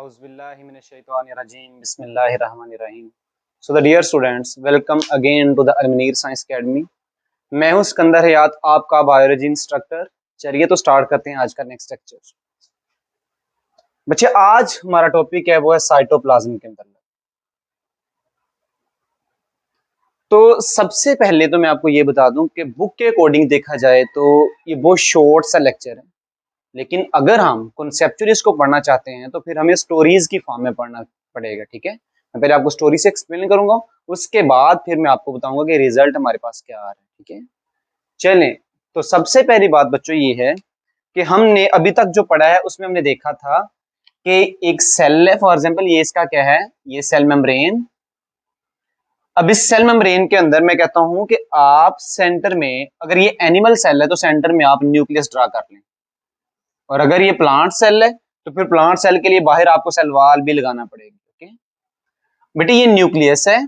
Auzubillahiminash-shaytanir-rajim. Bismillahir-rahmanir-rahim. So the dear students, welcome again to the Almanir Science Academy. मैं हूं सिकंदर हयात, आपका biology instructor. चलिए तो स्टार्ट करते हैं आज का नेक्स्ट लेक्चर। बच्चे आज हमारा टॉपिक है वो है साइटोप्लाज्म के अंदर। तो सबसे पहले तो मैं आपको ये बता दूं कि बुक के अकॉर्डिंग देखा जाए तो ये बहुत शॉर्ट सा लेक्चर है, लेकिन अगर हम कॉन्सेप्चुअली इसको पढ़ना चाहते हैं तो फिर हमें स्टोरीज की फॉर्म में पढ़ना पड़ेगा। ठीक है, मैं पहले आपको स्टोरी से एक्सप्लेन करूंगा, उसके बाद फिर मैं आपको बताऊंगा कि रिजल्ट हमारे पास क्या आ रहा है। ठीक है, चलें। तो सबसे पहली बात बच्चों ये है कि हमने अभी तक जो पढ़ा है उसमें हमने देखा था कि एक सेल है, फॉर एग्जाम्पल ये इसका क्या है, ये सेल मेम्ब्रेन। अब इस सेल मेम्ब्रेन के अंदर मैं कहता हूं कि आप सेंटर में, अगर ये एनिमल सेल है तो सेंटर में आप न्यूक्लियस ड्रा कर लें, और अगर ये प्लांट सेल है तो फिर प्लांट सेल के लिए बाहर आपको सेल वॉल भी लगाना पड़ेगी। ओके बेटे, ये न्यूक्लियस है,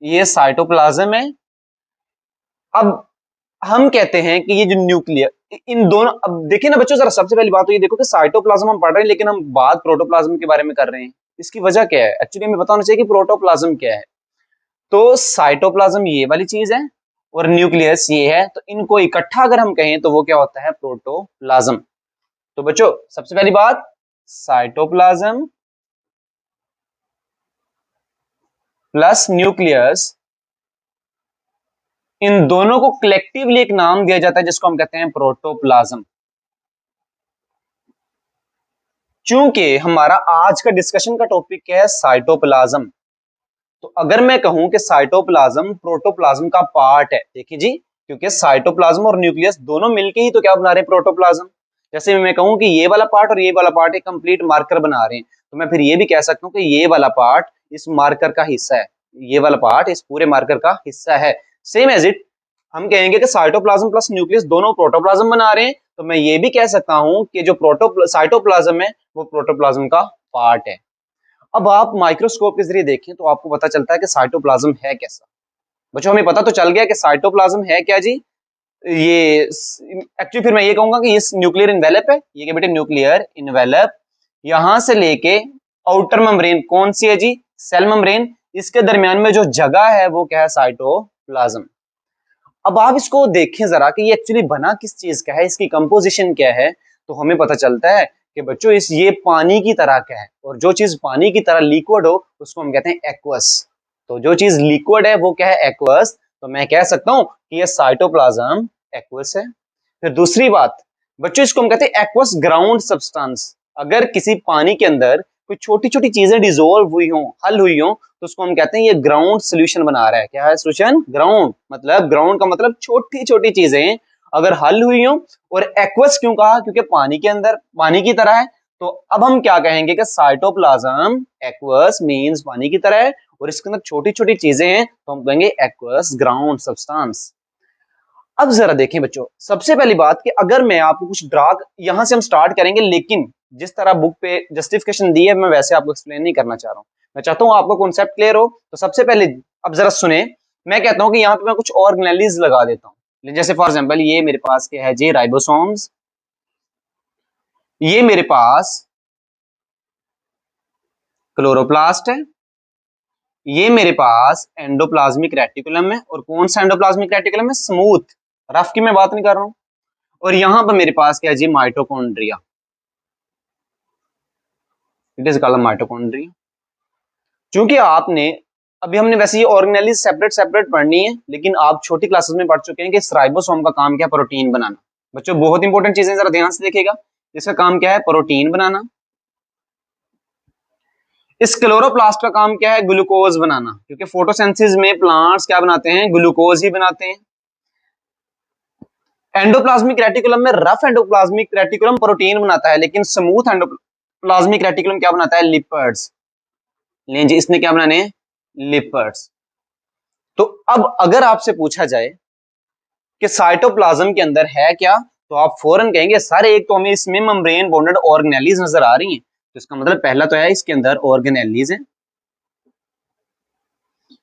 ये साइटोप्लाज्म है। अब हम कहते हैं कि ये जो न्यूक्लियस, इन दोनों, अब देखिए ना बच्चों, जरा सबसे पहली बात तो ये देखो कि साइटोप्लाज्म हम पढ़ रहे हैं लेकिन हम बात प्रोटोप्लाज्म के बारे में कर रहे हैं। इसकी वजह क्या है? एक्चुअली हमें पता होना चाहिए कि प्रोटोप्लाज्म क्या है। तो साइटोप्लाज्म ये वाली चीज है और न्यूक्लियस ये है, तो इनको इकट्ठा अगर हम कहें तो वो क्या होता है? प्रोटोप्लाज्म। तो बच्चों सबसे पहली बात, साइटोप्लाज्म प्लस न्यूक्लियस, इन दोनों को कलेक्टिवली एक नाम दिया जाता है जिसको हम कहते हैं प्रोटोप्लाज्म। चूंकि हमारा आज का डिस्कशन का टॉपिक क्या है? साइटोप्लाज्म। तो अगर मैं कहूं कि साइटोप्लाज्म प्रोटोप्लाज्म का पार्ट है, देखिए जी, क्योंकि साइटोप्लाज्म और न्यूक्लियस दोनों मिलके ही तो क्या बना रहे हैं? प्रोटोप्लाज्म। जैसे मैं कहूं कि ये वाला पार्ट और ये वाला पार्ट एक कंप्लीट मार्कर बना रहे हैं, तो मैं फिर ये भी कह सकता हूं कि ये वाला पार्ट इस मार्कर का हिस्सा है, ये वाला पार्ट इस पूरे मार्कर का हिस्सा है। सेम एज इट हम कहेंगे कि साइटोप्लाज्म प्लस न्यूक्लियस दोनों प्रोटोप्लाज्म बना रहे हैं, तो मैं ये भी कह सकता हूं कि जो साइटोप्लाज्म है वो प्रोटोप्लाज्म का पार्ट है। अब आप माइक्रोस्कोप के जरिए देखें तो आपको पता चलता है कि साइटोप्लाज्म है कैसा। बच्चों हमें पता तो चल गया कि साइटोप्लाज्म है क्या जी। ये एक्चुअली फिर मैं ये कहूंगा कि ये न्यूक्लियर इन्वेलप है। ये क्या बेटे? Nuclear envelope. यहां से लेके आउटर मेम्ब्रेन कौन सी है जी? Cell membrane. इसके दरमियान में जो जगह है वो क्या है? साइटोप्लाज्म। अब आप इसको देखें जरा कि ये एक्चुअली बना किस चीज का है, इसकी कंपोजिशन क्या है, तो हमें पता चलता है कि बच्चों ये पानी की तरह का है, और जो चीज पानी की तरह लिक्विड हो उसको हम कहते हैं एक्वस। तो जो चीज लिक्विड है वो क्या है? एक्वस। तो मैं कह सकता हूं कि ये साइटोप्लाज्म एक्वस है। फिर दूसरी बात बच्चों, इसको हम कहते हैं एक्वस ग्राउंड सब्सटेंस। अगर किसी पानी के अंदर कोई छोटी छोटी चीजें डिसोल्व हुई हो, हल हुई हो, तो उसको हम कहते हैं ये ग्राउंड सोल्यूशन बना रहा है। क्या है सोल्यूशन? ग्राउंड। मतलब ग्राउंड का मतलब छोटी छोटी चीजें अगर हल हुई हो। और एक्वस क्यों कहा? क्योंकि पानी के अंदर पानी की तरह है। तो अब हम क्या कहेंगे कि साइटोप्लाज्म एक्वस मींस पानी की तरह है, और इसके अंदर छोटी छोटी चीजें हैं, तो हम कहेंगे एक्वस ग्राउंड सब्सटेंस। अब जरा देखें बच्चों, सबसे पहली बात कि अगर मैं आपको कुछ ड्रा, यहां से हम स्टार्ट करेंगे, लेकिन जिस तरह बुक पे जस्टिफिकेशन दी है मैं वैसे आपको एक्सप्लेन नहीं करना चाह रहा हूं। मैं चाहता हूं आपको कॉन्सेप्ट क्लियर हो। तो सबसे पहले अब जरा सुने, मैं कहता हूं कि यहाँ पे मैं कुछ ऑर्गेनेलिज लगा देता हूं। जैसे फॉर एग्जाम्पल ये मेरे पास क्या है जी? राइबोसोम्स। ये मेरे पास क्लोरोप्लास्ट है। ये मेरे पास एंडोप्लाज्मिक रेटिकुलम है। और कौन सा एंडोप्लाज्मिक रेटिकुलम है? स्मूथ, रफ की मैं बात नहीं कर रहा हूं। और यहां पर मेरे पास क्या है जी? Mitochondria. It is called mitochondria. क्योंकि आपने अभी, हमने वैसे ये ऑर्गेनेलिज सेपरेट सेपरेट पढ़नी है, लेकिन आप छोटी क्लासेस में पढ़ चुके हैं कि राइबोसोम का काम क्या है? प्रोटीन बनाना। बच्चों बहुत इंपॉर्टेंट चीजें, जरा ध्यान से देखिएगा। इसका काम क्या है? प्रोटीन बनाना। इस क्लोरोप्लास्ट का काम क्या है? ग्लूकोज बनाना, क्योंकि फोटोसिंथेसिस में प्लांट्स क्या बनाते हैं? ग्लूकोज ही बनाते हैं। एंडोप्लाज्मिक रेटिकुलम में रफ एंडोप्लाज्मिक रेटिकुलम प्रोटीन बनाता है, लेकिन स्मूथ एंडोप्लाज्मिक रेटिकुलम क्या बनाता है? लिपिड्स। लें जी, इसने क्या बनाने हैं? लिपिड्स। तो अब अगर आपसे पूछा जाए कि साइटोप्लाज्म के अंदर है क्या, तो आप फौरन कहेंगे सर एक तो हमें इसमें मेम्ब्रेन बॉन्डेड ऑर्गेनेलिज नजर आ रही हैं, तो इसका मतलब पहला तो है इसके अंदर ऑर्गेनेलिज है।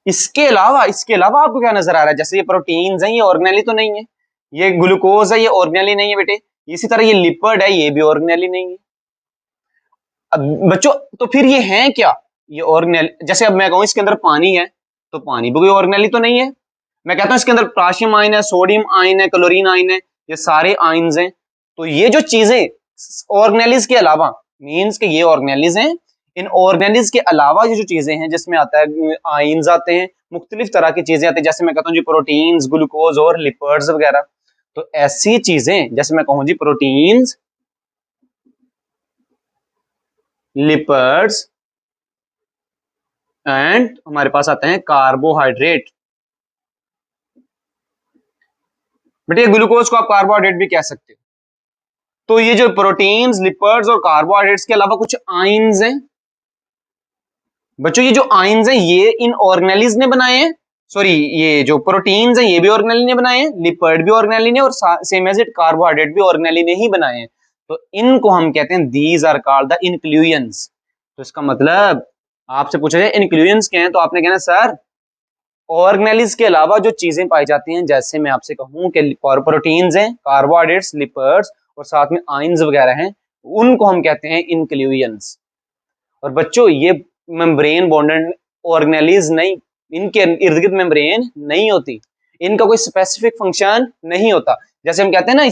इसके अलावा आपको क्या नजर आ रहा है? जैसे ये प्रोटीन्स हैं, ये ऑर्गेनेली तो नहीं है। ये ग्लूकोज है, ये ऑर्गेनेली नहीं है बेटे। इसी तरह ये लिपिड है, ये भी ऑर्गेनेली नहीं है। अब बच्चों तो फिर ये है क्या, ये ऑर्गेनेल, जैसे अब मैं कहूं इसके अंदर पानी है, तो पानी भी कोई ऑर्गेनेल तो नहीं है। मैं कहता हूं इसके अंदर पोटेशियम आयन है, सोडियम आयन है, क्लोरीन आयन है, ये सारे आयन्स हैं। तो ये जो चीजें ऑर्गेनेलिज के अलावा, मींस के ये ऑर्गेनेलिज हैं, इन ऑर्गेनेलिज के अलावा ये जो चीजें हैं जिसमें आता है आयन्स आते हैं, मुख्तलिफ तरह की चीजें आती है, जैसे मैं कहता हूँ जी प्रोटीन्स, ग्लूकोज और लिपिड्स वगैरह। तो ऐसी चीजें जैसे मैं कहूँ जी प्रोटीन्स, लिपिड्स एंड हमारे पास आते हैं कार्बोहाइड्रेट। बेटे ग्लूकोज को आप कार्बोहाइड्रेट भी कह सकते हो। तो ये जो प्रोटीन्स, लिपिड्स और कार्बोहाइड्रेट्स के अलावा कुछ आयन्स हैं। बच्चों ये जो आयन्स हैं ये इन ऑर्गेनेलिज ने बनाए हैं, सॉरी ये जो प्रोटीन्स हैं ये भी ऑर्गेनेली ने बनाए हैं, लिपिड भी ऑर्गेनेली ने, और सेम एज इट कार्बोहाइड्रेट भी ऑर्गेनेली ने ही बनाए हैं। तो इनको हम कहते हैं दीज आर कॉल्ड द इंक्लूएंस। तो इसका मतलब आपसे पूछा जाए इंक्लूएंस क्या है, तो आपने कहना सर ऑर्गेनेलिज के अलावा जो चीजें पाई जाती हैं, जैसे मैं आपसे कहूं कि प्रोटीन्स हैं, कार्बोहाइड्रेट्स, लिपिड्स और साथ में आयन्स वगैरह हैं, उनको हम कहते हैं इंक्लूएंस। और बच्चों ये मेम्ब्रेन बॉन्डेड ऑर्गेनेलिज नहीं, इनके इर्द गिर्द मेम्ब्रेन नहीं होती, इनका कोई स्पेसिफिक फंक्शन नहीं होता। जैसे हम कहते हैं ना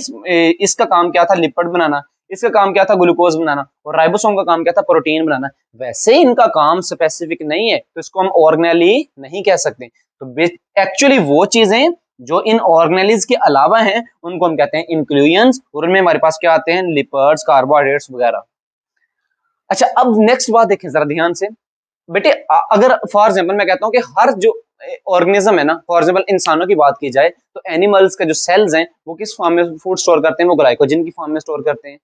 इसका काम क्या था लिपिड बनाना, इसका काम क्या था ग्लूकोज बनाना, और राइबोसोम का काम क्या था प्रोटीन बनाना, वैसे इनका काम स्पेसिफिक नहीं है, तो इसको हम ऑर्गेनेली नहीं कह सकते। तो एक्चुअली वो चीजें जो इन ऑर्गेनेलिज के अलावा हैं उनको हम कहते हैं इंक्लूएंस, और उनमें हमारे पास क्या आते हैं लिपिड्स, कार्बोहाइड्रेट्स वगैरह। अच्छा अब नेक्स्ट बात देखें जरा ध्यान से बेटे, अगर फॉर एग्जांपल मैं कहता हूं कि हर जो ऑर्गेनिज्म है ना, फॉर एग्जांपल इंसानों की बात की जाए तो एनिमल्स के जो सेल्स हैं वो किस फॉर्म में फूड स्टोर करते हैं, वो ग्लाइकोजन की फॉर्म में स्टोर करते हैं।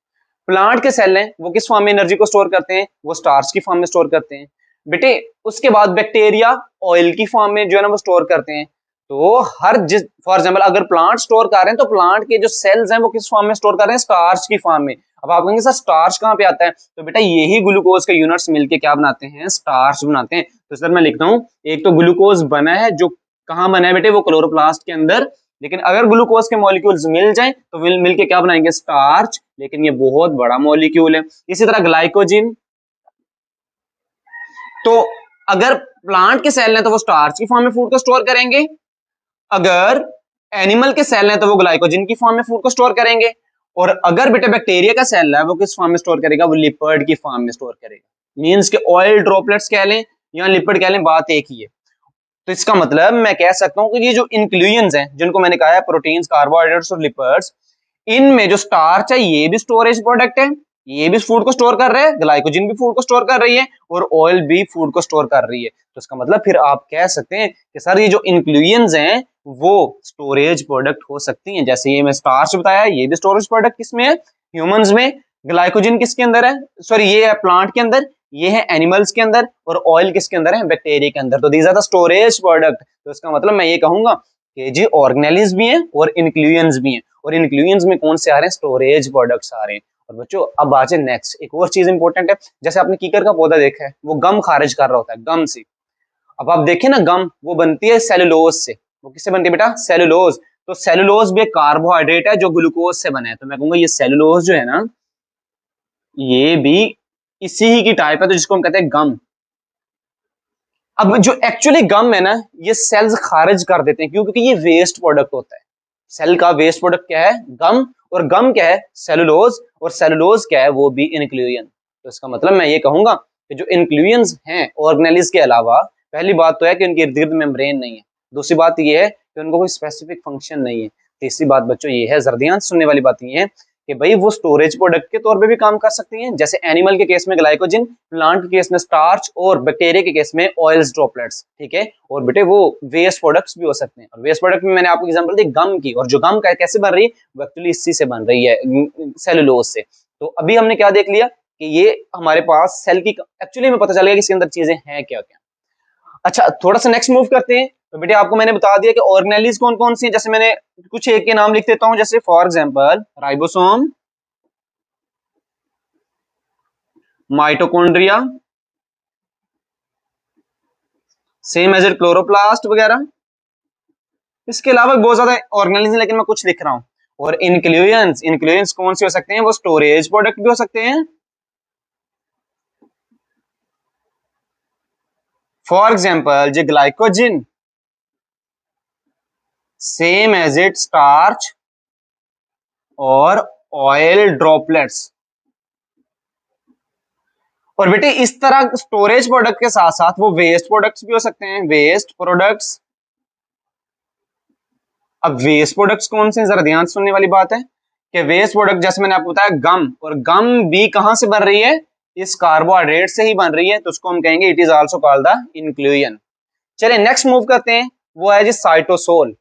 प्लांट के सेल हैं वो किस फॉर्म में एनर्जी को स्टोर करते हैं, वो स्टार्च की फॉर्म में स्टोर करते हैं। बेटे उसके बाद बैक्टीरिया ऑयल की फॉर्म में जो है ना वो स्टोर करते हैं। तो हर जिस फॉर एग्जांपल अगर प्लांट स्टोर कर रहे हैं तो प्लांट के जो सेल्स हैं वो किस फॉर्म में स्टोर कर रहे हैं, स्टार्च की फॉर्म में। अब आप कहेंगे सर स्टार्च कहाँ पे आता है, तो बेटा यही ग्लूकोज के यूनिट्स मिलके क्या बनाते हैं, स्टार्च बनाते हैं। तो सर मैं लिखता हूं एक तो ग्लूकोज बना है जो कहाँ बना है बेटे, वो क्लोरोप्लास्ट के अंदर, लेकिन अगर ग्लूकोज के मॉलिक्यूल्स मिल जाएं तो मिलके क्या बनाएंगे, स्टार्च, लेकिन ये बहुत बड़ा मॉलिक्यूल है। इसी तरह ग्लाइकोजिन, तो अगर प्लांट के सेल हैं तो वो स्टार्च की फॉर्म में फूड को स्टोर करेंगे, अगर एनिमल के सेल हैं तो वो ग्लाइकोजन की फॉर्म में फूड को स्टोर करेंगे, और अगर बेटा बैक्टीरिया का सेल है वो किस फॉर्म में स्टोर करेगा, वो लिपिड की फॉर्म में स्टोर करेगा। मींस के ऑयल ड्रॉपलेट्स कह लें या लिपिड कह लें, बात एक ही है। तो इसका मतलब मैं कह सकता हूं कि ये जो इंक्लूएंस हैं जिनको मैंने कहा है प्रोटीन्स, कार्बोहाइड्रेट्स और लिपिड्स, इनमें जो स्टार्च है ये भी स्टोरेज प्रोडक्ट है, ये भी फूड को स्टोर कर रहे हैं, ग्लाइकोजन भी फूड को स्टोर कर रही है और ऑयल भी फूड को स्टोर कर रही है। तो इसका मतलब फिर आप कह सकते हैं कि सर ये जो इंक्लूएंस हैं वो स्टोरेज प्रोडक्ट हो सकती हैं। जैसे ये मैं स्टार्च बताया, ये भी स्टोरेज प्रोडक्ट किसमें है, ह्यूमंस में। ग्लाइकोजन किसके अंदर है, सॉरी ये है प्लांट के अंदर, ये है एनिमल्स के अंदर, और ऑयल किसके अंदर है, बैक्टीरिया के अंदर। तो these are the storage product. तो इसका मतलब मैं ये कहूंगा कि जी ऑर्गेनेलिज भी हैं और इंक्लूएंस भी हैं, और इंक्लूएंस में कौन से आ रहे हैं, स्टोरेज प्रोडक्ट्स आ रहे हैं। और बच्चों अब आ जाए नेक्स्ट, एक और चीज इंपॉर्टेंट है, जैसे आपने कीकर का पौधा देखा है, वो गम खारिज कर रहा होता है, गम से। अब आप देखें ना गम वो बनती है सेलुलोज से, वो किससे बनती है बेटा, सेलुलोज। तो सेलुलोज भी एक कार्बोहाइड्रेट है जो ग्लूकोज से बना है। तो मैं कहूंगा ये सेलुलोज जो है ना ये भी इसी ही की टाइप है, तो जिसको हम कहते हैं गम। अब जो एक्चुअली गम है ना ये सेल्स खारिज कर देते हैं, क्यों, क्योंकि ये वेस्ट प्रोडक्ट होता है। सेल का वेस्ट प्रोडक्ट क्या है, गम, और गम क्या है, सेलुलोज, और सेलुलोज क्या है, वो भी इंक्लूएन। तो इसका मतलब मैं ये कहूंगा कि जो इंक्लूएंस हैं ऑर्गेनेलिज के अलावा, पहली बात तो है कि उनके इर्द गिर्द मेम्ब्रेन नहीं है, दूसरी बात ये है कि उनको कोई स्पेसिफिक फंक्शन नहीं है, तीसरी बात बच्चों ये है, जरा ध्यान सुनने वाली बात ये है कि भाई वो स्टोरेज प्रोडक्ट के तौर पे भी काम कर सकती हैं, जैसे एनिमल के केस में ग्लाइकोजन, प्लांट के केस में स्टार्च, और बैक्टीरिया के केस में ऑयल्स ड्रॉपलेट्स, ठीक है। और बेटे वो वेस्ट प्रोडक्ट्स भी हो सकते हैं, और वेस्ट प्रोडक्ट में मैंने आपको एग्जांपल दी गम की, और जो गम कैसे बन रही है वो एक्चुअली इसी से बन रही है, सेलुलोज से। तो अभी हमने क्या देख लिया कि ये हमारे पास सेल की एक्चुअली में पता चल गया कि इसके अंदर चीजें हैं क्या क्या। अच्छा थोड़ा सा नेक्स्ट मूव करते हैं। तो बेटे आपको मैंने बता दिया कि ऑर्गेनेलिज कौन कौन सी हैं, जैसे मैंने कुछ एक के नाम लिख देता हूं, जैसे for example ribosome, mitochondria, same as it chloroplast वगैरह। इसके अलावा बहुत ज्यादा ऑर्गेनेलिज हैं, लेकिन मैं कुछ लिख रहा हूं। और इंक्लूएंस, इंक्लूएंस कौन से हो सकते हैं, वो स्टोरेज प्रोडक्ट भी हो सकते हैं, फॉर एग्जाम्पल जो glycogen same as it starch और ऑयल ड्रॉपलेट्स। और बेटे इस तरह स्टोरेज प्रोडक्ट के साथ साथ वो वेस्ट प्रोडक्ट्स भी हो सकते हैं, वेस्ट प्रोडक्ट्स। अब वेस्ट प्रोडक्ट्स कौन से हैं, जरा ध्यान सुनने वाली बात है कि वेस्ट प्रोडक्ट जैसे मैंने आपको बताया गम, और गम भी कहां से बन रही है, इस कार्बोहाइड्रेट से ही बन रही है, तो उसको हम कहेंगे it is also called the inclusion. चलिए नेक्स्ट मूव करते हैं, वो है जी साइटोसोल।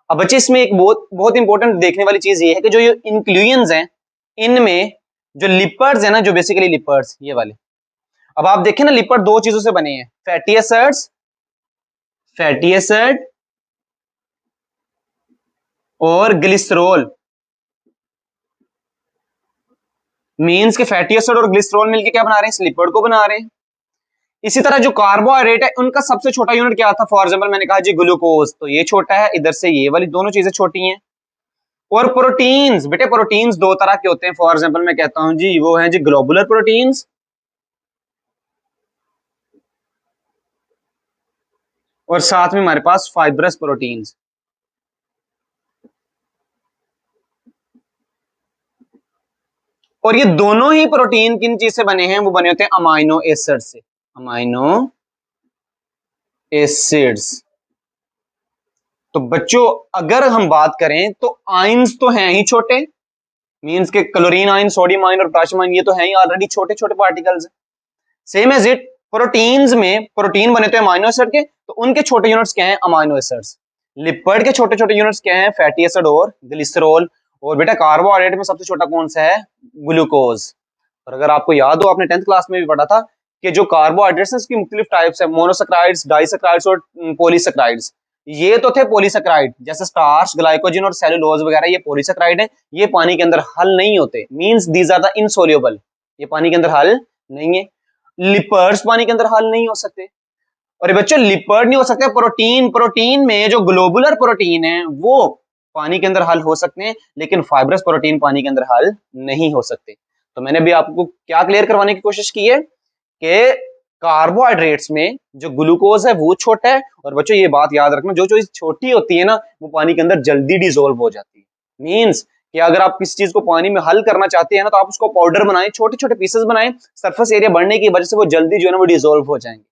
अब बच्चे इसमें एक बहुत बहुत इंपॉर्टेंट देखने वाली चीज ये है कि जो ये इंक्लूजन्स हैं इनमें जो लिपर्ड्स है ना, जो बेसिकली लिपर्ड्स ये वाले, अब आप देखें ना लिपर्ड दो चीजों से बने हैं, फैटी एसिड्स, फैटी एसिड और ग्लिसरॉल। मींस के फैटी एसिड और ग्लिसरॉल मिलके क्या बना रहे हैं, इस लिपिड को बना रहे हैं। इसी तरह जो कार्बोहाइड्रेट है उनका सबसे छोटा यूनिट क्या था, फॉर एग्जांपल मैंने कहा जी ग्लूकोज, तो ये छोटा है, इधर से ये वाली दोनों चीजें छोटी हैं। और प्रोटीन्स, बेटे प्रोटीन्स दो तरह के होते हैं, फॉर एग्जांपल मैं कहता हूं जी वो है जी ग्लोबुलर प्रोटीन्स और साथ में हमारे पास फाइब्रस प्रोटीन्स। और ये दोनों ही प्रोटीन किन चीज से बने हैं, वो बने होते हैं अमाइनो एसिड से, अमाइनो एसिड्स। तो बच्चों अगर हम बात करें तो आयंस तो हैं ही छोटे, मींस के क्लोरीन आयन, सोडियम आयन और पोटेशियम आयन ये तो हैं ही ऑलरेडी छोटे छोटे particles. Same as it proteins में प्रोटीन बने तो अमाइनो एसिड के, तो उनके छोटे यूनिट्स क्या हैं, अमाइनो एसिड्स। लिपिड के छोटे छोटे यूनिट्स क्या हैं, फैटी एसिड और ग्लिसरॉल। और बेटा कार्बोहाइड्रेट में सबसे छोटा कौन सा है, ग्लूकोज। और अगर आपको याद हो आपने 10th क्लास में भी पढ़ा था कि जो कार्बोहाइड्रेट्स हैं उसकी मुख्तलिफ टाइप्स है, मोनोसेक्राइड्स, डाइसेक्राइड्स और पॉलीसेक्राइड्स। ये तो थे पॉलीसेक्राइड, जैसे स्टार्च, ग्लाइकोजन और सेलुलोज वगैरह, ये पॉलीसेक्राइड है, ये पानी के अंदर हल नहीं होते, means these are the insoluble, ये पानी के अंदर हल नहीं है। लिपर्ड्स पानी के अंदर हल नहीं हो सकते। और ये बच्चों लिपर्ड नहीं हो सकते, प्रोटीन, प्रोटीन में जो ग्लोबुलर प्रोटीन है वो पानी के अंदर हल हो सकते हैं, लेकिन फाइब्रस प्रोटीन पानी के अंदर हल नहीं हो सकते। तो मैंने भी आपको क्या क्लियर करवाने की कोशिश की है कि कार्बोहाइड्रेट्स में जो ग्लूकोज है वो छोटा है, और बच्चों ये बात याद रखना जो चीज छोटी होती है ना वो पानी के अंदर जल्दी डिसोल्व हो जाती है। मींस कि अगर आप किसी चीज को पानी में हल करना चाहते हैं ना तो आप उसको पाउडर बनाएं, छोटे छोटे पीसेस बनाएं, सरफेस एरिया बढ़ने की वजह से वो जल्दी जो है ना वो डिसोल्व हो जाएंगे।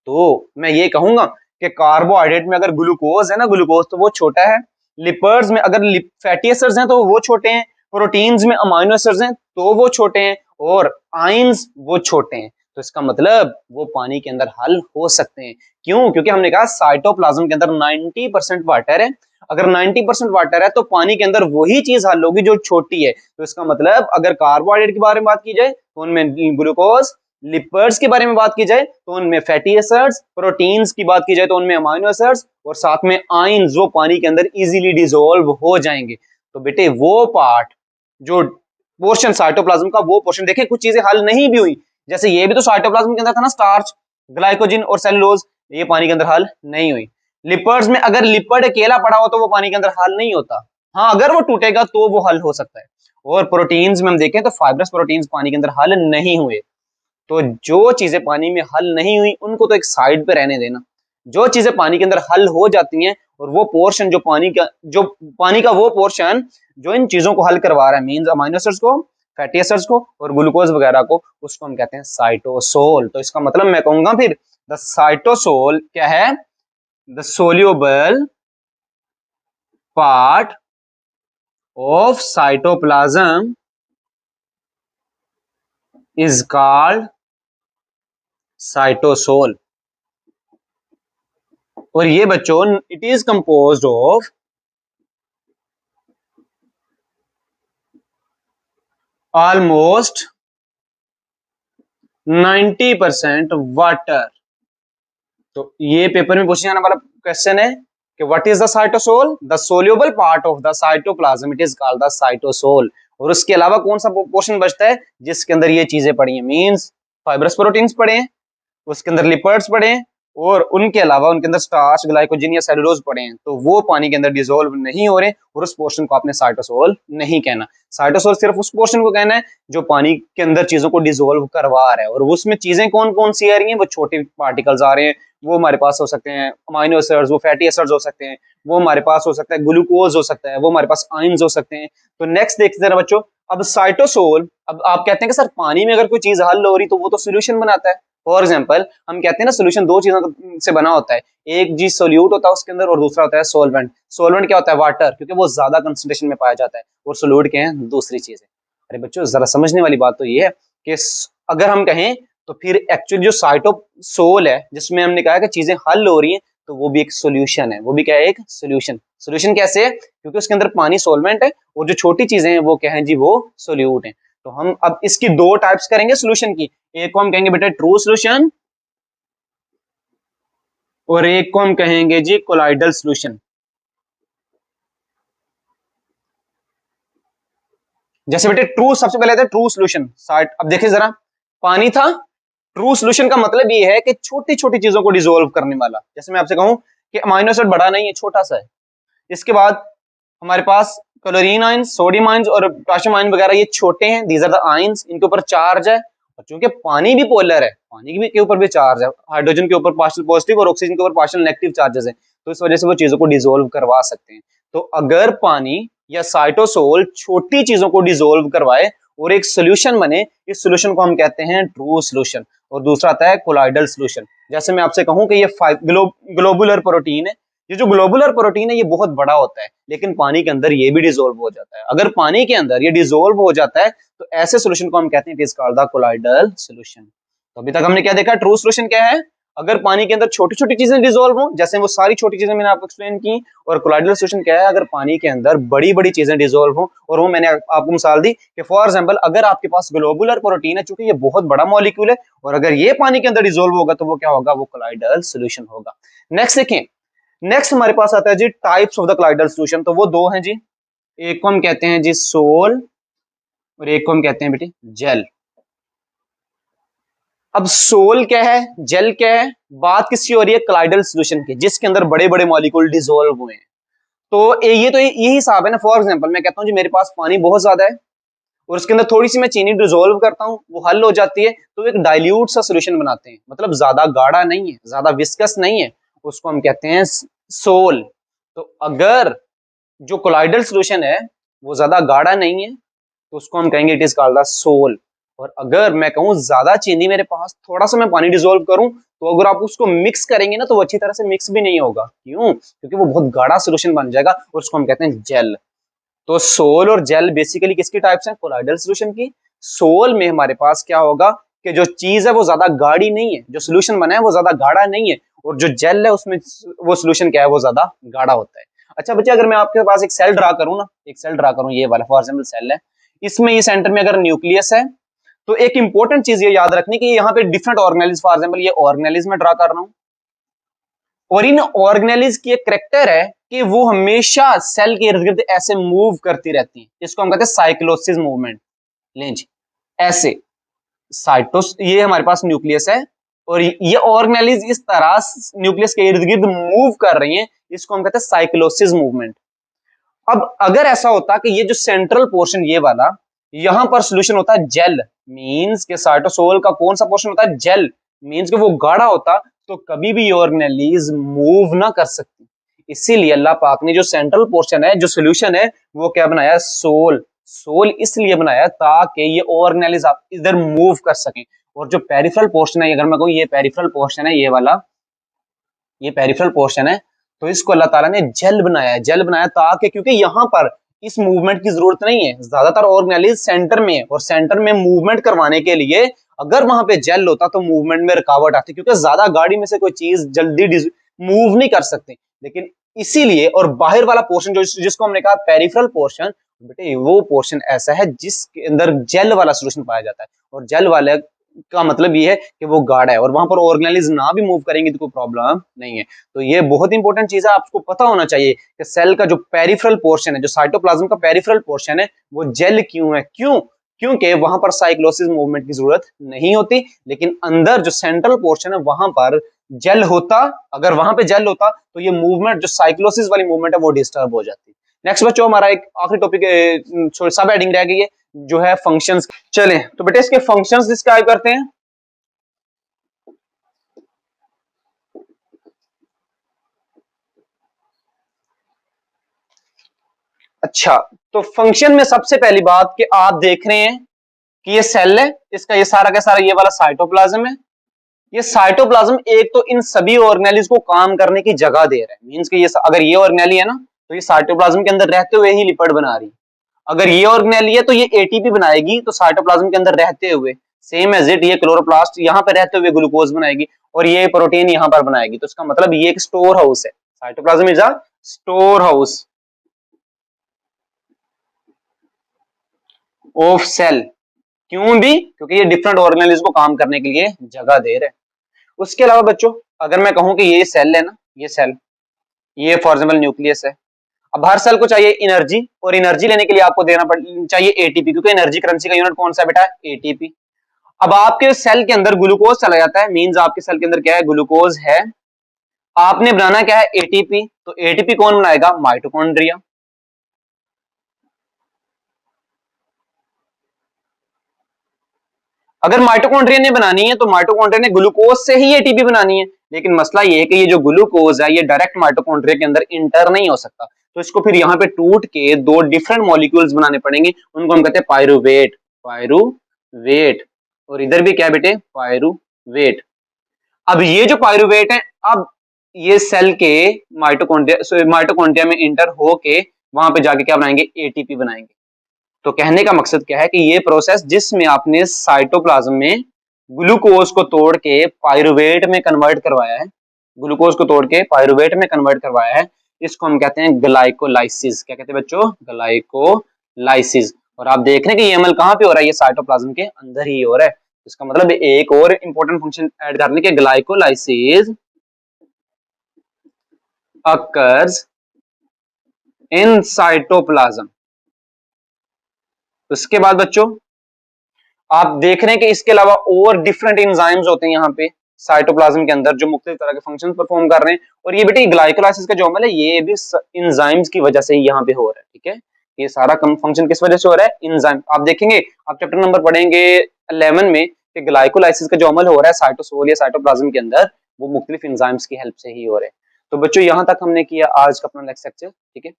तो मैं ये कहूंगा कि कार्बोहाइड्रेट में अगर ग्लूकोज है ना, ग्लूकोज तो वो छोटा है, लिपर्ड्स में अगर फैटी एसिड्स हैं तो वो छोटे हैं, प्रोटीन्स में अमाइनो एसिड्स हैं तो वो छोटे हैं, और आयंस वो छोटे हैं। तो इसका मतलब वो पानी के अंदर हल हो सकते हैं। क्यों? क्योंकि हमने कहा साइटोप्लाज्म के अंदर 90% वाटर है। अगर 90% वाटर है तो पानी के अंदर वही चीज हल होगी जो छोटी है। तो इसका मतलब अगर कार्बोहाइड्रेट के बारे में बात की जाए तो उनमें ग्लूकोज, लिपर्ड्स के बारे में बात की जाए तो उनमें फैटी एसिड्स, प्रोटीन्स की बात की जाए तो उनमें अमाइनो एसिड्स, और साथ में आयंस जो पानी के अंदर इजीली डिसॉल्व हो जाएंगे। तो बेटे वो पार्ट जो पोर्शन साइटोप्लाज्म का, वो पोर्शन देखें कुछ चीजें हल नहीं भी हुई, जैसे ये भी तो साइटोप्लाज्म के अंदर था ना, स्टार्च, ग्लाइकोजन और सेलुलोज, ये पानी के अंदर हल नहीं हुई। लिपर्ड्स में अगर लिपिड अकेला पड़ा हो तो वो पानी के अंदर हल नहीं होता, हाँ अगर वो टूटेगा तो वो हल हो सकता है। और प्रोटीन्स में हम देखें तो फाइब्रस प्रोटीन्स पानी के अंदर हल नहीं हुए। तो जो चीजें पानी में हल नहीं हुई उनको तो एक साइड पे रहने देना, जो चीजें पानी के अंदर हल हो जाती हैं और वो पोर्शन जो पानी का वो पोर्शन जो इन चीजों को हल करवा रहा है, मींस अमाइनो एसिड्स को, फैटी एसिड्स को और ग्लूकोज वगैरह को, उसको हम कहते हैं साइटोसोल। तो इसका मतलब मैं कहूंगा फिर द साइटोसोल क्या है, the soluble part of cytoplasm is called cytosol. और ये बच्चों it is composed of almost 90% water. तो ये पेपर में पूछने आने वाला क्वेश्चन है कि what is the cytosol, the soluble part of the cytoplasm it is called the cytosol. और उसके अलावा कौन सा पोर्शन बचता है जिसके अंदर ये चीजें पड़ी हैं, मींस फाइब्रस प्रोटीन्स पड़े हैं, उसके अंदर लिपिड्स पड़े हैं, और उनके अलावा उनके अंदर स्टार्च, ग्लाइकोजन या सेलुलोज पड़े हैं, तो वो पानी के अंदर डिसोल्व नहीं हो रहे, और उस पोर्शन को आपने साइटोसोल नहीं कहना। साइटोसोल सिर्फ उस पोर्शन को कहना है जो पानी के अंदर चीजों को डिसोल्व करवा रहा है, और उसमें चीजें कौन कौन सी आ रही हैं, वो छोटे पार्टिकल्स आ रहे हैं, वो हमारे पास हो सकते हैं अमाइनो एसिड्स, वो फैटी एसिड्स हो सकते हैं, वो हमारे पास हो सकता है ग्लूकोज हो सकता है, वो हमारे पास आयंस हो सकते हैं। तो नेक्स्ट देखते हैं बच्चों, अब साइटोसोल, अब आप कहते हैं कि सर पानी में अगर कोई चीज हल हो रही तो वो तो सोल्यूशन बनाता है। फॉर एग्जाम्पल हम कहते हैं ना सोल्यूशन दो चीजों से बना होता है, एक जी सोल्यूट होता है उसके अंदर, और दूसरा होता है सोलवेंट। सोलवेंट क्या होता है, वाटर, क्योंकि वो ज्यादा कंसंट्रेशन में पाया जाता है, और सोल्यूट क्या है, दूसरी चीज है। अरे बच्चों जरा समझने वाली बात तो ये है कि अगर हम कहें तो फिर एक्चुअली जो साइटोसोल है जिसमें हमने कहा कि चीजें हल हो रही हैं, तो वो भी एक सोल्यूशन है। वो भी क्या है, एक सोल्यूशन। सोल्यूशन कैसे है, क्योंकि उसके अंदर पानी सोलवेंट है, और जो छोटी चीजें हैं वो क्या है जी, वो सोल्यूट है। तो हम अब इसकी दो टाइप्स करेंगे सोल्यूशन की, एक को हम कहेंगे बेटा ट्रू सोल्यूशन, और एक को हम कहेंगे जी कोलाइडल सोल्यूशन। जैसे बेटे ट्रू, सबसे पहले था ट्रू सोल्यूशन। अब देखिए जरा, पानी था, ट्रू सोल्यूशन का मतलब ये है कि छोटी छोटी चीजों को डिसोल्व करने वाला। जैसे मैं आपसे कहूं कि अमाइनो एसिड बड़ा नहीं है, छोटा सा है। इसके बाद हमारे पास क्लोरीन आयंस, सोडियम आयंस और पोटेशियम आयन वगैरह, ये छोटे हैं, दीज आर द आयंस, इनके ऊपर चार्ज है। और चूंकि पानी भी पोलर है, पानी के ऊपर भी चार्ज है, हाइड्रोजन के ऊपर पार्शियल पॉजिटिव और ऑक्सीजन के ऊपर पार्शियल नेगेटिव चार्जेस है, तो इस वजह से वो चीजों को डिसोल्व करवा सकते हैं। तो अगर पानी या साइटोसोल छोटी चीजों को डिसोल्व करवाए और एक सोल्यूशन बने, इस सोल्यूशन को हम कहते हैं ट्रू सोल्यूशन। और दूसरा आता है कोलाइडल सोल्यूशन। जैसे मैं आपसे कहूं कि ये ग्लोबुलर प्रोटीन है, ये जो ग्लोबुलर प्रोटीन है ये बहुत बड़ा होता है, लेकिन पानी के अंदर ये भी डिसोल्व हो जाता है। अगर पानी के अंदर ये डिसोल्व हो जाता है तो ऐसे सॉल्यूशन को हम कहते हैं it is called the colloidal solution. तो अभी तक हमने क्या देखा, ट्रू सॉल्यूशन क्या है, अगर पानी के अंदर छोटी छोटी चीजें डिसोल्व हो, जैसे वो सारी छोटी चीजें मैंने आपको एक्सप्लेन की। और कोलाइडल सॉल्यूशन क्या है, अगर पानी के अंदर बड़ी बड़ी चीजें डिसोल्व हो, और वो मैंने आपको मिसाल दी कि फॉर एग्जांपल अगर आपके पास ग्लोबुलर प्रोटीन है, चूंकि ये बहुत बड़ा मॉलिक्यूल है, और अगर ये पानी के अंदर डिसोल्व होगा तो वो क्या होगा, वो कोलाइडल सॉल्यूशन होगा। नेक्स्ट देखें, नेक्स्ट हमारे पास आता है जी types of the colloidal solution. तो वो दो हैं जी, एक को हम कहते हैं जी सोल, और एक को हम कहते हैं बेटे जेल। अब सोल क्या है, जेल क्या है, बात किसकी हो रही है, कोलाइडल सॉल्यूशन की, जिसके अंदर बड़े बड़े मॉलिक्यूल डिसोल्व हुए हैं। तो ये तो यही हिसाब है ना। फॉर एग्जांपल मैं कहता हूं जी मेरे पास पानी बहुत ज्यादा है, और उसके अंदर थोड़ी सी मैं चीनी डिसोल्व करता हूं, वो हल हो जाती है, तो एक डाइल्यूट सा सॉल्यूशन बनाते हैं, मतलब ज्यादा गाढ़ा नहीं है, ज्यादा विस्कस नहीं है, उसको हम कहते हैं सोल। तो अगर जो कोलाइडल सॉल्यूशन है वो ज्यादा गाढ़ा नहीं है, तो उसको हम कहेंगे it is called the sol. और अगर मैं कहूँ ज्यादा चीनी मेरे पास, थोड़ा सा मैं पानी डिसोल्व करूं, तो अगर आप उसको मिक्स करेंगे ना तो वो अच्छी तरह से मिक्स भी नहीं होगा। क्यों, क्योंकि वो बहुत गाढ़ा सॉल्यूशन बन जाएगा, और उसको हम कहते हैं जेल। तो सोल और जेल बेसिकली किसकी टाइप्स हैं, कोलाइडल सॉल्यूशन की। सोल में हमारे पास क्या होगा कि जो चीज है वो ज्यादा गाढ़ी नहीं है, जो सॉल्यूशन बना है वो ज्यादा गाढ़ा नहीं है, और जो जेल है उसमें वो सॉल्यूशन क्या है, वो ज्यादा गाढ़ा होता है। अच्छा बच्चे, अगर मैं आपके पास एक सेल ड्रा करूं ना, एक सेल ड्रा करूं, ये वाला फॉर एग्जांपल सेल है, इसमें ये सेंटर में अगर न्यूक्लियस है, तो एक इंपॉर्टेंट चीज ये याद रखनी कि यहाँ पे डिफरेंट ऑर्गेनेल्स, फॉर एग्जांपल ये ऑर्गेनेल्स में ड्रा कर रहा हूं, और इन ऑर्गेनेल्स की एक कैरेक्टर है कि वो हमेशा सेल के इर्द गिर्द ऐसे मूव करती रहती है, इसको हम कहते हैं साइक्लोसिस मूवमेंट। लेंज ऐसे साइटोस, ये हमारे पास न्यूक्लियस है, और ये ऑर्गेनेल्स इस तरह न्यूक्लियस के इर्द गिर्द मूव कर रही हैं, इसको हम कहते हैं साइक्लोसिस मूवमेंट। अब अगर ऐसा होता कि ये जो सेंट्रल पोर्शन ये वाला, यहां पर सॉल्यूशन होता है जेल, मींस के साइटोसोल का कौन सा पोर्शन होता है, जेल, मींस के वो गाढ़ा होता, तो कभी भी ऑर्गेनेल्स मूव ना कर सकती। इसीलिए अल्लाह पाक ने जो सेंट्रल पोर्शन है, जो सॉल्यूशन है, वो क्या बनाया, सोल। सोल इसलिए बनाया ताकि ये ऑर्गेनेल्स इधर मूव कर सकें। और जो पेरिफेरल पोर्शन है, अगर मैं कहूं ये पेरिफेरल पोर्शन है, ये वाला, ये पेरिफेरल पोर्शन है, तो इसको अल्लाह ताला ने जेल बनाया है। जेल बनाया ताकि, क्योंकि यहां पर इस मूवमेंट की जरूरत नहीं है, ज्यादातर ऑर्गेनेल्स सेंटर में है, और सेंटर में मूवमेंट करवाने के लिए अगर वहां पे जेल होता तो मूवमेंट में रुकावट आती, क्योंकि ज्यादा गाड़ी में से कोई चीज जल्दी मूव नहीं कर सकती। लेकिन इसीलिए, और बाहर वाला पोर्शन जो जिसको हमने कहा पेरिफेरल पोर्शन, बेटे वो पोर्शन ऐसा है जिसके अंदर जेल वाला सॉल्यूशन पाया जाता है, और जेल वाले का मतलब ये है कि वो गाढ़ा है, और वहां पर ऑर्गेनेल्स ना भी मूव करेंगे तो कोई प्रॉब्लम नहीं है। तो ये बहुत इंपॉर्टेंट चीज है, आपको पता होना चाहिए कि सेल का जो पेरिफेरल पोर्शन है, जो साइटोप्लाज्म का पेरिफेरल पोर्शन है, वो जेल क्यों है, क्यों, क्योंकि वहां पर साइक्लोसिस मूवमेंट की जरूरत नहीं होती, लेकिन अंदर जो सेंट्रल पोर्शन है वहां पर जेल होता, अगर वहां पे जेल होता तो ये मूवमेंट जो साइक्लोसिस वाली मूवमेंट है वो डिस्टर्ब हो जाती। नेक्स्ट बच्चों हमारा एक आखिरी टॉपिक सब हेडिंग रह गई है जो है फंक्शंस। चलें तो बेटे इसके फंक्शंस डिस्क्राइब करते हैं। अच्छा, तो फंक्शन में सबसे पहली बात कि आप देख रहे हैं कि ये सेल है, इसका ये सारा का सारा ये वाला साइटोप्लाज्म है। ये साइटोप्लाज्म एक तो इन सभी ऑर्गेनेलिज को काम करने की जगह दे रहा है, मींस कि ये अगर ये ऑर्गेनेली है ना तो ये साइटोप्लाज्म के अंदर रहते हुए ही लिपिड बना रही है। अगर ये ऑर्गेनेली है तो ये एटीपी बनाएगी तो साइटोप्लाज्म के अंदर रहते हुए, सेम एज इट ये क्लोरोप्लास्ट यहाँ पे रहते हुए ग्लूकोज बनाएगी और ये प्रोटीन यहाँ पर बनाएगी। तो इसका मतलब ये एक स्टोर हाउस है, cytoplasm is a storehouse of cell. क्यों भी? क्योंकि ये डिफरेंट ऑर्गेनेलिज को काम करने के लिए जगह दे रहे हैं। उसके अलावा बच्चों अगर मैं कहूं कि ये सेल है ना, ये सेल, ये फॉर एग्जाम्पल न्यूक्लियस है। अब हर सेल को चाहिए एनर्जी और एनर्जी लेने के लिए आपको देना चाहिए एटीपी, क्योंकि एनर्जी करेंसी का यूनिट कौन सा बेटा? एटीपी। अब आपके सेल के अंदर ग्लूकोज चला जाता है, मींस आपके सेल के अंदर क्या है? ग्लूकोज है। आपने बनाना क्या है? एटीपी। तो एटीपी कौन बनाएगा? माइटोकॉन्ड्रिया। अगर माइटोकॉन्ड्रिया ने बनानी है तो माइटोकॉन्ड्रिया ने ग्लूकोज से ही एटीपी बनानी है, लेकिन मसला ये है कि ये जो ग्लूकोज है ये डायरेक्ट माइटोकॉन्ड्रिया के अंदर इंटर नहीं हो सकता, तो इसको फिर यहाँ पे टूट के दो डिफरेंट मॉलिक्यूल्स बनाने पड़ेंगे, उनको हम कहते हैं पायरुवेट। पायरुवेट। और इधर भी क्या बेटे? पायरुवेट। अब ये जो पायरुवेट है, अब ये सेल के माइटोकॉन्ड्रिया में इंटर होके वहां पे जाके क्या बनाएंगे? एटीपी बनाएंगे। तो कहने का मकसद क्या है कि ये प्रोसेस जिसमें आपने साइटोप्लाज्म में ग्लूकोज को तोड़ के पायरुवेट में कन्वर्ट करवाया है, ग्लूकोज को तोड़ के पायरुवेट में कन्वर्ट करवाया है, इसको हम कहते हैं ग्लाइकोलाइसिस। क्या कहते हैं बच्चों? ग्लाइकोलाइसिस। और आप देख रहे हैं कि ये अमल कहां पे हो रहा है? ये साइटोप्लाज्म के अंदर ही हो रहा है। इसका मतलब एक और इंपॉर्टेंट फंक्शन ऐड करने के, ग्लाइकोलाइसिस occurs in cytoplasm। उसके बाद बच्चों आप देख रहे हैं कि इसके अलावा और डिफरेंट एंजाइम्स होते हैं यहाँ पे साइटोप्लाज्म के अंदर जो मुख्तलिफ तरह के फंक्शन परफॉर्म कर रहे हैं। और ये बेटे ग्लाइकोलाइसिस का जो अमल है ये भी एंजाइम्स की वजह से ही यहाँ पे हो रहा है। ठीक है, ये सारा फंक्शन किस वजह से हो रहा है? एंजाइम। आप देखेंगे, आप चैप्टर नंबर पढ़ेंगे 11 में कि ग्लाइकोलाइसिस का जो अमल हो रहा है साइटोसोल या साइटोप्लाज्म के अंदर, वो मुख्तलिफ एंजाइम्स की हेल्प से ही हो रहे हैं। तो बच्चों यहाँ तक हमने किया आज का अपना नेक्स्ट लेक्चर। ठीक है,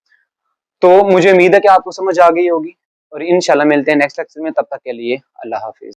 तो मुझे उम्मीद है कि आपको समझ आ गई होगी और इंशाल्लाह मिलते हैं नेक्स्ट लेक्चर में। तब तक के लिए अल्लाह हाफिज।